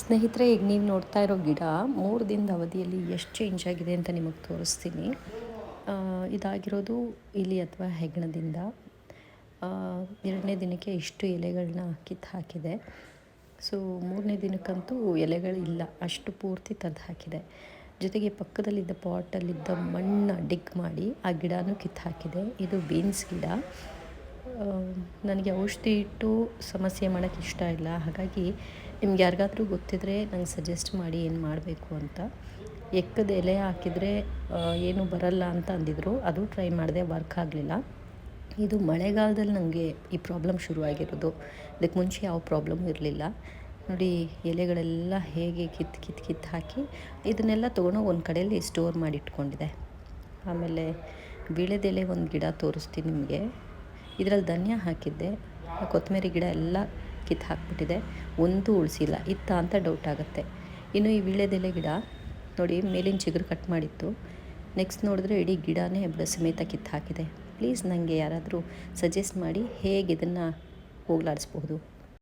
ಸ್ನೇಹಿತರೆ, ಈಗ ನೀವು ನೋಡ್ತಾ ಇರೋ ಗಿಡ 3 ದಿನದ ಅವಧಿಯಲ್ಲಿ ಎಷ್ಟು ಚೇಂಜ್ ಆಗಿದೆ ಅಂತ ನಿಮಗೆ ತೋರಿಸ್ತೀನಿ. ಇದಾಗಿರೋದು ಇಲಿ ಅಥವಾ ಹೆಗ್ಣದಿಂದ. 2ನೇ ದಿನಕ್ಕೆ ಇಷ್ಟು ಎಲೆಗಳನ್ನ ಕಿತ್ತು ಹಾಕಿದೆ. ಸೊ 3ನೇ ದಿನಕ್ಕಂತೂ ಎಲೆಗಳಿಲ್ಲ, ಅಷ್ಟು ಪೂರ್ತಿ ತೆಗ್ದು ಹಾಕಿದೆ. ಜೊತೆಗೆ ಪಕ್ಕದಲ್ಲಿದ್ದ ಪಾಟಲ್ಲಿದ್ದ ಮಣ್ಣು ಡಿಗ್ ಮಾಡಿ ಆ ಗಿಡನೂ ಕಿತ್ತು ಹಾಕಿದೆ. ಇದು ಬೀನ್ಸ್ ಗಿಡ. ನನಗೆ ಔಷಧಿ ಇಟ್ಟು ಸಮಸ್ಯೆ ಮಾಡೋಕ್ಕೆ ಇಷ್ಟ ಇಲ್ಲ. ಹಾಗಾಗಿ ನಿಮ್ಗೆ ಯಾರಿಗಾದ್ರೂ ಗೊತ್ತಿದ್ದರೆ ನಂಗೆ ಸಜೆಸ್ಟ್ ಮಾಡಿ ಏನು ಮಾಡಬೇಕು ಅಂತ. ಎಕ್ಕದ ಎಲೆ ಹಾಕಿದರೆ ಏನೂ ಬರಲ್ಲ ಅಂತ ಅಂದಿದ್ರು. ಅದು ಟ್ರೈ ಮಾಡಿದೆ, ವರ್ಕ್ ಆಗಲಿಲ್ಲ. ಇದು ಮಳೆಗಾಲದಲ್ಲಿ ನನಗೆ ಈ ಪ್ರಾಬ್ಲಮ್ ಶುರುವಾಗಿರೋದು. ಇದಕ್ಕೆ ಮುಂಚೆ ಯಾವ ಪ್ರಾಬ್ಲಮ್ ಇರಲಿಲ್ಲ. ನೋಡಿ, ಎಲೆಗಳೆಲ್ಲ ಹೇಗೆ ಕಿತ್ತು ಹಾಕಿ ಇದನ್ನೆಲ್ಲ ತೊಗೊಂಡೋಗಿ ಒಂದು ಕಡೆಯಲ್ಲಿ ಸ್ಟೋರ್ ಮಾಡಿ ಇಟ್ಕೊಂಡಿದೆ. ಆಮೇಲೆ ವೀಳ್ಯದೆಲೆ ಒಂದು ಗಿಡ ತೋರಿಸ್ತೀನಿ ನಿಮಗೆ. ಇದರಲ್ಲಿ ಧನಿಯಾ ಹಾಕಿದ್ದೆ, ಕೊತ್ತಂಬರಿ ಗಿಡ ಎಲ್ಲ ಕಿತ್ತು ಹಾಕ್ಬಿಟ್ಟಿದೆ, ಒಂದೂ ಉಳಿಸಿಲ್ಲ. ಇತ್ತ ಅಂತ ಡೌಟ್ ಆಗುತ್ತೆ. ಇನ್ನು ಈ ವೀಳ್ಯದೆಲೆ ಗಿಡ ನೋಡಿ, ಮೇಲಿನ ಚಿಗುರು ಕಟ್ ಮಾಡಿತ್ತು. ನೆಕ್ಸ್ಟ್ ನೋಡಿದ್ರೆ ಇಡೀ ಗಿಡನೇ ಸಮೇತ ಕಿತ್ತು ಹಾಕಿದೆ. ಪ್ಲೀಸ್ ನನಗೆ ಯಾರಾದರೂ ಸಜೆಸ್ಟ್ ಮಾಡಿ ಹೇಗೆ ಇದನ್ನು ಹೋಗಲಾಡಿಸ್ಬಹುದು.